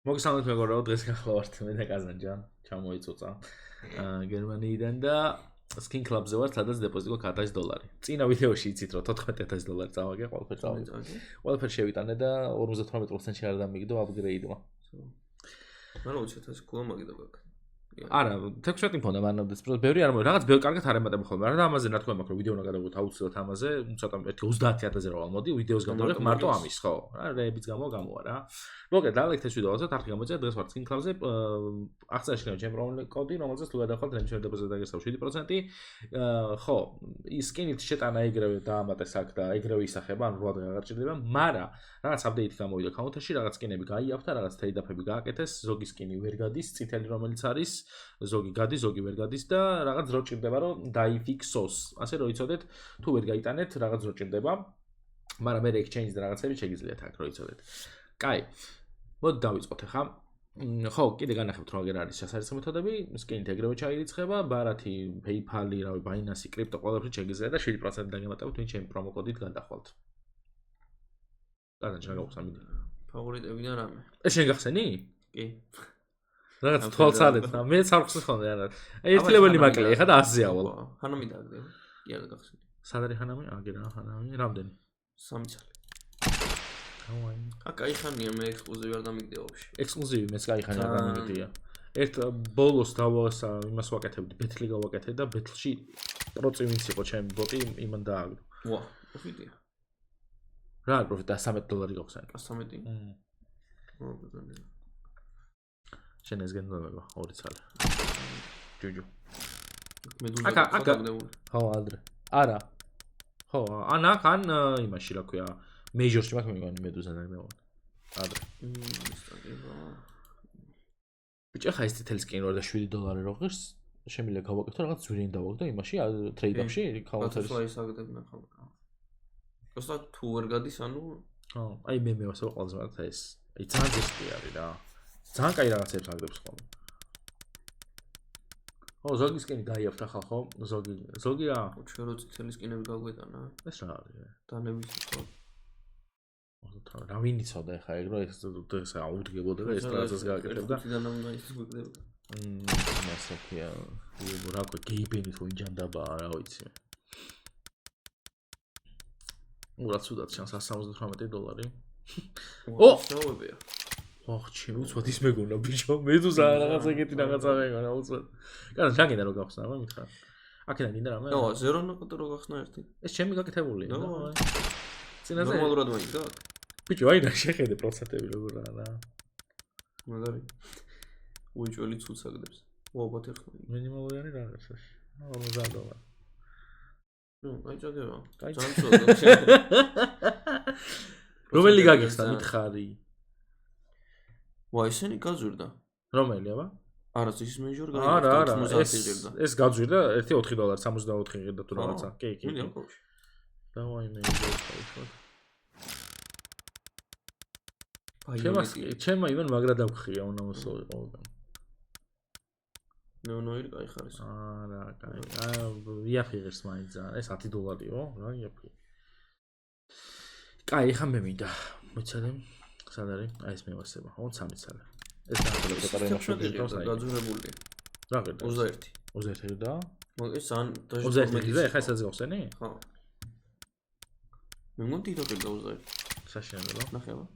მოგესალმებით მეგობრებო, დღეს გახლავართ მე და კაზანჯან, ჩამოიწუწა გერმანიიდან და Skin Club-ზე ვარ, სადაც დეპოზიტი გვაქვს $1000. წინა ვიდეოში იცით რომ $14,000 წავაგე, ყველაფერი წავაგე. ყველაფერი შევიტანე და 58%-ში არ დამიგდო აპგრეიდმა. მაგრამ 20,000 ქულა მაგიდა გაქვს. არა, 16 მქონდა მანამდე, ბევრი არ მოიგე, რაღაც ბევრი კარგად არ ემატება ხოლმე, მაგრამ ამაზე რა თქმა უნდა, ვიდეო უნდა გადავიღოთ აუცილებლად ამაზე, ცოტა 30,000-ზე რა ვალმოდი, ვიდეოს გადავიღებ მარტო ამის, ხო? რა რეების გამოა რა. მოგეთ, დალექთ ეს ვიდეოზე, თარგი გამოიწია დღეს ვარ Skin Club-ზე, აღწერაში გაქვს ჩემი პრომო კოდი, რომელზეც თუ გადახვალთ რემჩერ დეპოზიტზე დაგესავ 7%. ხო, ის სკინით შეტანა ეგრევე დაამატეს აქ და ეგრევე ისახება, ანუ 8 დღე აღარ ჭირდება, მაგრამ რაღაც აპდეიტი გამოვიდა account-ში, რაღაც სკინები გაიაფთა, რაღაც თეიდაფები გააკეთეს, ზოგი სკინი ვერ გადის, წითელი რომელიც არის ზოგი გადის, ზოგი ვერ გადის და რაღაც დრო ჭირდება რომ დაიფიქსოს. ასე რომ იცოდეთ, თუ ვერ გაიტანეთ, რაღაც დრო ჭირდება. მაგრამ მე exchange და რაღაცები შეგიძლიათ აქ რომ იცოდეთ. კაი. მოდი დავიწყოთ ახლა. ხო, კიდე განახებთ რომ აგერ არის სასარიცხო მეთოდები, სკინით ეგრევე ჩაირიცხება, ბარათი, PayPal-ი, რავი, Binance-ი, კრიპტო ყველაფერი შეგიძლიათ და 7% დაგემატებთ, ვინ ჩემი პრომო კოდით გადახვალთ. კაზანჯი რა გაქვს ამით? ფავორიტებიდან რამე. ეს შენ გახსენი? კი. რაღაც თვალსადეთ და მე სამხსის ხონდა არა. აი ერთი ლეველი მაკლია ხა და 100-ზე ავალ. ხანამი დააგდები. კი არა გახსენე. სად არის ხანამი? აგერა ხანამი. რამდენი? 3 წელი. აუაი. კაი ხანია მე ექსკლუზივი არ დამიგდე ვაფშე. ექსკლუზივი მეც კაი ხანი არ გამიგდია. ერთ ბოლოს დავასა იმას ვაკეთებდი, ბეთლი გავაკეთე და ბეთლში პროცი ვინც იყო ჩემი ბოტი იმან დააგდო. ვა, პროფიტია. რა პროფიტა $13 გავხსენე. 13? მოგდანე. შენ ეს გენდობა 2 წელი. ჯუჯუ. მე დუზა გადაგდებული. ხო, ადრე. არა. ხო, ან იმაში რა ქვია, მეიჟორში მაქვს მეგონი მედუზა დაგდებული. ადრე. ბიჭო, ხა ეს თითელი სკინი რო და $7 რო ღირს, შემიძლია გავაკეთო რაღაც ძვირიანი დავაგდო იმაში, ტრეიდაპში, კაუნტერში. ხო, ის აგდებ ნახავ. просто თუ ვერ გადის, ანუ ხო, აი მე ვასწავლ ყველაზე მაგათ ეს. აი ძალიან ძესტი არის რა. ძალიან კაი რაღაცებს აგდებს ხოლმე. ხო, ზოგი სკინი გაიაფთა ხალხო, ზოგი რა? ჩვენ რო წითელი სკინები გაგვეტანა. ეს რა არის? დანების ხო. რა ვინიცოდა ხა ეგ რო ეს აუდგებოდა და ეს რაღაცას გააკეთებდა. თვითონ ამ გაიცის გვეკდებოდა. მასაკია, რა ქვია, გეიბენი თუ ინჯანდაბა რა ვიცი. ურაცუდად ჩანს $178. ო, შოვებია. ოხ, ჩემ უცბად ის მეგონა ბიჭო, მედუზა რაღაც ეგეთი რაღაცა მეგონა უცბად. კანა ჩაგინდა რო გახსნა, რა მითხრა. აქედან გინდა რამე? ნო, ზერონაკოტო რო გახსნა ერთი. ეს ჩემი გაკეთებულია. ნო, წინაზე ნორმალურად მოიგდა. ბიჭო, აი რა შეხედე პროცენტები როგორ რა. მაგარი. უიჭველი ცუც აგდებს. ვაბათ ერთხელ. მინიმალური არის რაღაცა. $50. ნუ, აი წაგება. კაი. ძალიან ცუდა. რომელი გაგიხსნა მითხარი? ვა, ისინი გაძვირდა. რომელი აბა? არა, ის მეიჟორ არა, გაიგო. ეს გაძვირდა ერთი $4, $64 ღირდა თუ რაღაცა. კი, კი. დავაი მეიჟორ ხალხო. ჩემმა იმან მაგრა დავხია უნამოსო იყო. ნო, ირ კაი ხარის. არა, კაი. იაფიღებს მაინც ეს $10-იო, რა იაფი. კაი, ხა მე მინდა. მოიცადე. სად არის? აი ეს მევასება, ხო, 3 წელი. ეს დაახლოებით პატარა იმაში გაძვირებული. რა ღირდა? 21. 21 და? ეს ან დაჟე 21 და ეხა ესაც გავხსენი? ხო. მე მგონი თვითონ და 21. საშინელო. ნახე აბა.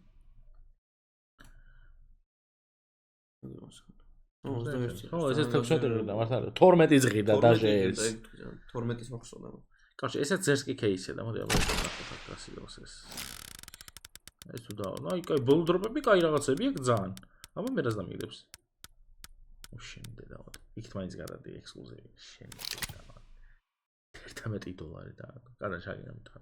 ხო, ეს 16 და მართლა 12 ზღიდა დაჟე ეს. 12-ის მოხსოვდა. კაჭი, ესაც ზერსკი кейსია და მოდი აბა ნახოთ აქ გასილოს ეს. ეს თუ და, აი, კაი, ბოლო დროპები, კაი რაღაცები აქ ძალიან. აბა მე რას დამიგდებს? შენდე დავად. იქით მაინც გადადი ექსკლუზივი. შენდე დავად. $11 და კანა შაგინა მითხრა.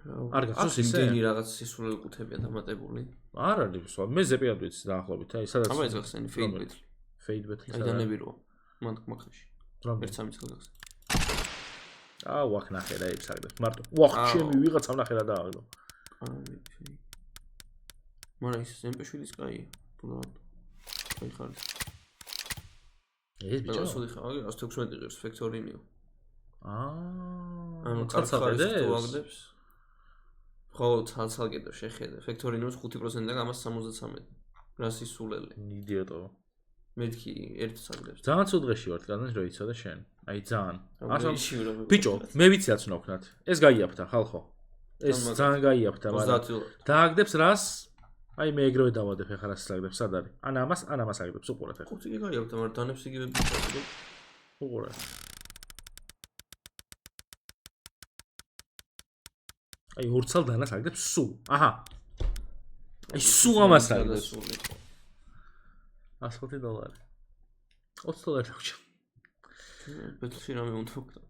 არ გახსოვს ისე? იმდენი რაღაც სისულელი ყუთებია დამატებული. არ არის, მე ზეპიად ვიცი დაახლოებით, აი, სადაც აბა ეს გახსენი Fade Battle. Fade Battle. აი დანები როა. მან მაგხაში. რომელი? 1-3 წელი გახსნა. აუ, აქ ნახე რა ებს აგდებს. მარტო. ვახ, ჩემი ვიღაცა ნახე რა დააგდო. მაგრამ ის MP7-ის კაია. თუნდაც. კაი ხარის. ეს ბიჭო. ასოდი ხარ, 116 ღირს Factory-ნიო. ანუ კაცხარს თუ აგდებს. ხო, ცალ-ცალკე შეხედე. Factorinus 5%-დან ამას 73. რას ისულელი. იდიოტო. მეთქი ერთ საგდებს. ძალიან ცუდ დღეში ვარ, კანონს რო იცოდა შენ. აი ძალიან. ასო ბიჭო, მე ვიცი რაც უნდა ვქნათ. ეს გაიაფთა ხალხო. ეს ძალიან გაიაფთა, მაგრამ 30 დოლარი. დააგდებს რას? აი მე ეგრევე დავადებ ახლა რას აგდებს, სად არის? ან ამას აგდებს უყურეთ ახლა. ხუთი კი გაიაფთა, მაგრამ დანებს იგივე ბიჭო. უყურეთ. აი ორცალ დანას აგდებს სუ. აჰა. აი სუ ამას აგდებს. 105 დოლარი. 20 დოლარი აღჭა. ბეთლში რამე უნდა ვქნა.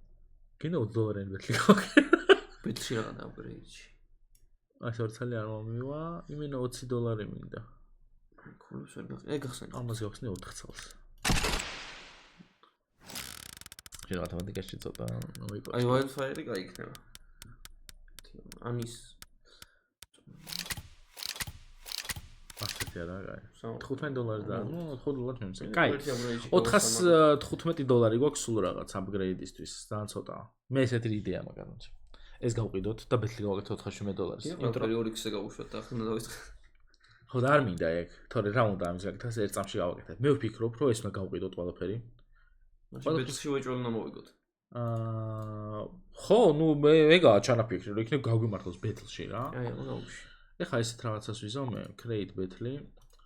კიდე 20 დოლარიანი ბეთლი გაქვს. ბეთლში რა დააპგრეიდში. ასე ორცალი არ მომივა, იმენა 20 დოლარი მინდა. ქულებს ვერ გახსენ. ეგ გახსენ. ამას გავხსნი 4 წელს. შენ მათემატიკაში ცოტა მოიყვა. აი wildfire-ი გაიქნება. ამის ასეთი არა, კაი. 15 დოლარი და, ნუ 5 დოლარი შემცე. კაი. ერთი upgrade-ი 415 დოლარი გვაქვს სულ რაღაც upgrade-ისთვის, ძალიან ცოტაა. მე ესეთი იდეა მაგარად. ეს გავყიდოთ და ბეთლი გავაკეთოთ 470 დოლარს. იმიტომ რომ 2x-ზე გავუშვათ და ახლა დავიწყე. ხო და არ მინდა ეგ, თორე რა უნდა ამის გაკეთებას ერთ წამში გავაკეთებ. მე ვფიქრობ, რომ ეს გავყიდოთ ყველაფერი. მაშინ ბეთლში ვეჭველი უნდა მოვიგოთ. ხო, ნუ ეგაა ჩანაფიქრი, რომ იქნებ გავგვიმართოს ბეთლში რა. აი, გავუშვი. ეხლა ესეთ რაღაცას ვიზამე, create ბეთლი.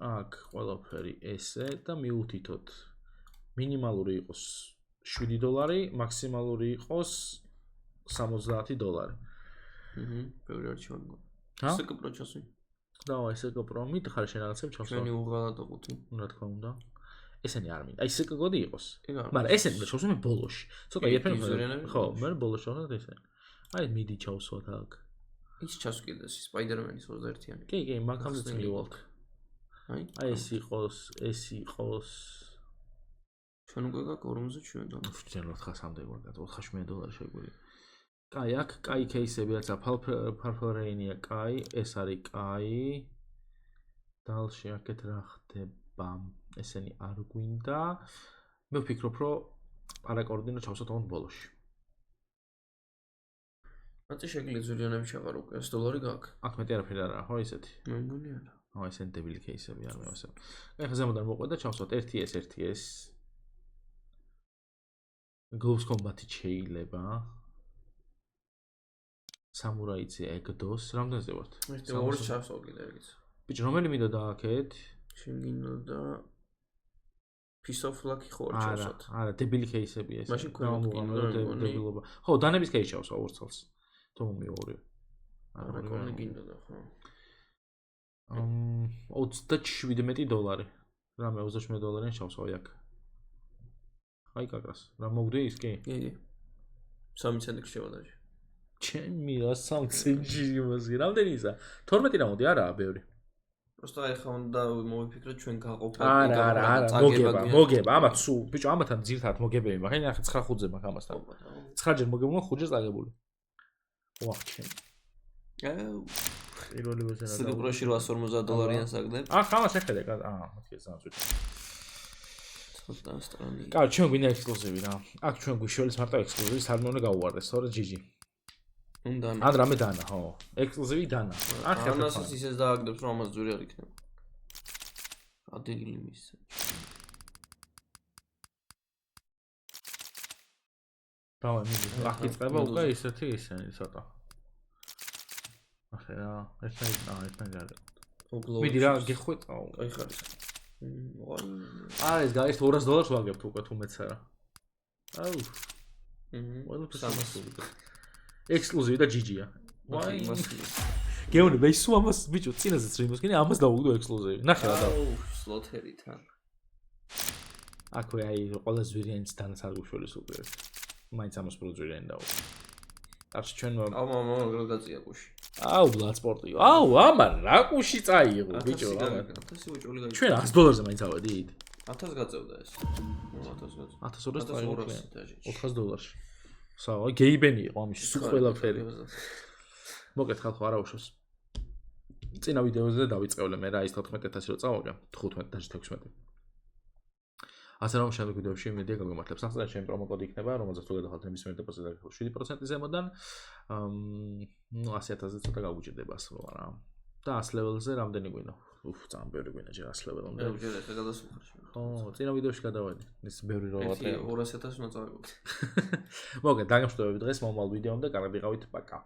აქ ყველაფერი ესე და მიუთითოთ. მინიმალური იყოს 7 დოლარი, მაქსიმალური იყოს 70 დოლარი. ბევრი არჩევა მგონი. ჰა? სკ პროჩასი. დავაი სკ პრო მითხარ შენ რაღაცებს ჩავსვა. ჩვენი უღალა და ყუთი. რა თქმა უნდა. ესენი არ მინდა. აი სკ კოდი იყოს. ეგ არა. მაგრამ ესენი უნდა ჩავსვა მე ბოლოში. ცოტა იაფენ ხო, მე ბოლოში ჩავსვა ესენი. აი მიდი ჩავსვათ აქ. ის ჩასვკიდეს სპაიდერმენის 21-იანი. კი, მაგამდეც მივალთ. აი ეს იყოს. ჩვენ უკვე გაქვს 47 დოლარი. ჩვენ 400-მდე ვარგათ, 470 დოლარი შეგვიძლია. კაი, აქ კაი кейსები რაცა Purple Rain-ია, კაი, ეს არის კაი. დალში აქეთ რა ხდება? ესენი არ გვინდა. მე ვფიქრობ, რომ არაკოორდინო ჩავსვათ ამ ბოლოში. მათი შეგვიძლია ზურიანები ჩაყარო უკვე 100 დოლარი გაქვს. აქ მეტი არაფერი არა, ხო ისეთი? მე მგონი არა. აი ესენი დებილი кейსები არ მევასე. ეხლა ზემოდან მოყვე და ჩავსვათ 1S. Ghost Combat-ი შეიძლება. Samurai-ი ეგდოს, რამდენზე ვართ? მე ორს ჩავსვავ კიდე ეგიც. ბიჭო, რომელი მინდა დააქეთ? შეგინდა და Piece of Luck-ი ხო ჩავსვათ. არა, დებილი кейსები ეს. მაშინ ქვემოთ დებილობა. ხო, დანების кейსი ჩავსვა ორ წელს. თუ მეორე. არა, კონი გინდა და ხო. 37 დოლარი. რამე 27 დოლარიან ჩავსვავი აქ. აი კაკას. რა მოგდი ის კი? კი. 3 ცენტი ხდება დაჟე. ჩემი რა 3 ცენტი იმასი. რამდენი ისა? 12 რა მოდი არაა ბევრი. просто აი ხა უნდა მოვიფიქროთ ჩვენ გაყოფა. არა, მოგება. ამათ სულ, ბიჭო, ამათან ძირთად მოგებები მაქვს. აი 9-5-ზე მაქვს ამასთან. 9-ჯერ მოგებულა 5-ჯერ წაგებული. ვახ ჩემი. პირველი ვეზენა. სიგპროში 850 დოლარიან საგდებ. ამას ეხედე, მეთქე ძალიან ზუსტი. ცოტა სტრანი. კაი, ჩვენ გვინდა ექსკლუზივი რა. აქ ჩვენ გვიშველის მარტო ექსკლუზივი, სარმე უნდა გავუვარდეს, თორე GG. უნდა ან რამე დანა, ხო. ექსკლუზივი დანა. ამასაც ისეს დააგდებს, რომ ამას ძური არ იქნება. ადილი მისცე. დავაი, მიდი. აქ იწყება უკვე ისეთი ცოტა. ახლა რა, ეს არის. მიდი რა, გეხვეწაო. აი ხარ ის. არის გაის 200 დოლარს ვაგებთ უკვე თუ მეც არა. აუ. ექსკლუზივი და GG-ია. ვაი. გეუბნები, ის სულ ამას ბიჭო, წინაზეც რიმოს გინე, ამას დავუგდო ექსკლუზივი. ნახე რა და. აუ, სლოთერი თან. აკვე აი ყველა ზვირიანიც დანაც არ გუშველის უკვე. მაინც ამას პრო ზვირიანი დაუ. არჩ ჩვენ აუ მამა რა გაწია კუში. აუ ბლადსპორტი. აუ ამან რა კუში წაიღო ბიჭო ამან. 1000 უჭოლი გაიწია. ჩვენ 100 დოლარზე მაინც ავედით. 1000 გაწევდა ეს. 1200 წაიღო. 400 დოლარში. საო, გეიბენი იყო ამის სულ ყველაფერი. მოკეთ ხალხო არა უშავს. წინა ვიდეოზე დავიწყევლე მე რა ის 14000 რო წავაგე, 15 და 16. ასე რომ შემდეგ ვიდეოში იმედია გაგემართლებს. ახლა ჩემი პრომოკოდი იქნება, რომელზეც თუ გადახალთ ნებისმიერ დეპოზიტზე დაგიხილოთ 7% ზემოდან. ნუ 100.000-ზე ცოტა გაგვიჭირდება ასრულა რა. და 100 ლეველზე რამდენი გვინდა? ძალიან ბევრი გვინდა ჯერ 100 ლეველამდე. ჯერ ახლა გადასულხარ. ხო, წინა ვიდეოში გადავედი. ის ბევრი რო ვატყე. 200.000 უნდა წავიღოთ. მოგეთ, დაგემშვიდობებით დღეს მომავალ ვიდეომდე, კარგად იყავით, პაკა.